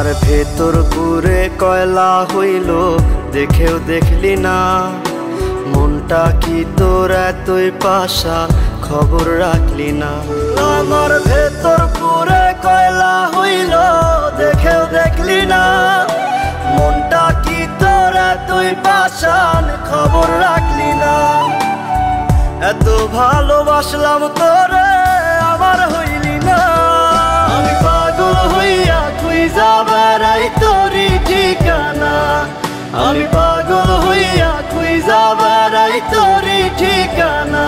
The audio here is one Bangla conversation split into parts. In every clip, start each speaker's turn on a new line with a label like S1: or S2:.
S1: আমার ভেতর পুরে কয়লা হইল, দেখেও দেখলি না। মনটা কি তোর এতই পাষাণ, খবর রাখলি না। আমার ভেতর পুরে কয়লা হইল, দেখেও দেখলি না। মনটা কি তোর এতই পাষাণ, খবর রাখলি না। এত ভালোবাসলাম তোরে, আমার হইলি না। আমি পাগল হইয়া খুঁজা বেড়াই তোরই ঠিকানা। আমি পাগল হইয়া খুঁজা বেড়াই তোরই ঠিকানা।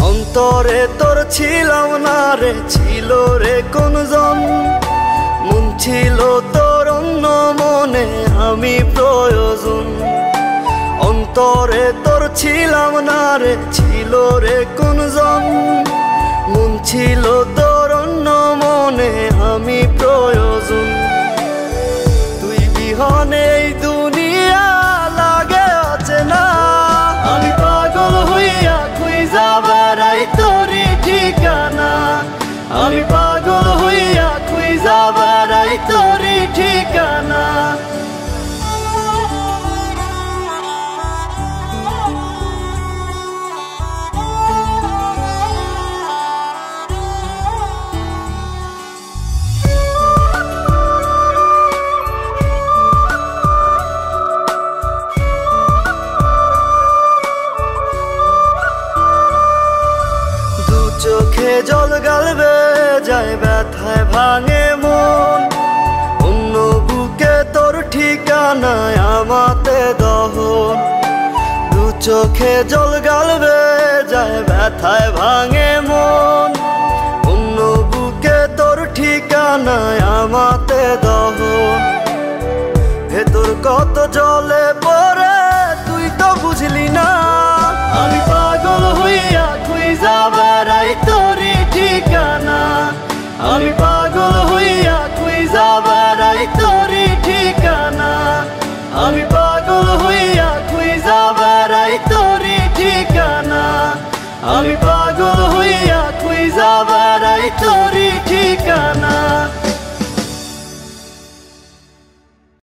S1: অন্তরে তোর ছিলাম না রে, ছিল রে কোনজন। মন ছিল তোর অন্য মনে, আমি প্রয়োজন। অন্তরে তোর ছিলাম না রে, ছিল রে কোনজন। মন ছিল তোর অন্য মনে, আমি প্রয়োজন। তুই বিহনে এই দুনিয়া লাগে অচেনা। আমি পাগল হইয়া খুঁজা বেড়াই তোরই ঠিকানা। আমি পাগল হইয়া খুঁজা বেড়াই তোরই ঠিকানা। চোখে জল গালবে যায়, ব্যথায় ভাঙে মন। অন্য বুকে তোর ঠিকানায় আমাতে দহন। দু চোখে জল গালবে যায়, ব্যথায় ভাঙে মন। অন্য বুকে তোর ঠিকানায় আমাতে দহন। ভেতর কত জলে পড়ে তুই তো বুঝলি না। আমি পাগল হইয়া খুঁজা বেড়াই তোরই ঠিকানা। আমি পাগল হইয়া খুঁজা বেড়াই তোরই ঠিকানা। আমি পাগল হইয়া খুঁজা বেড়াই তোরই ঠিকানা। আমি পাগল হইয়া খুঁজা বেড়াই তোরই ঠিকানা।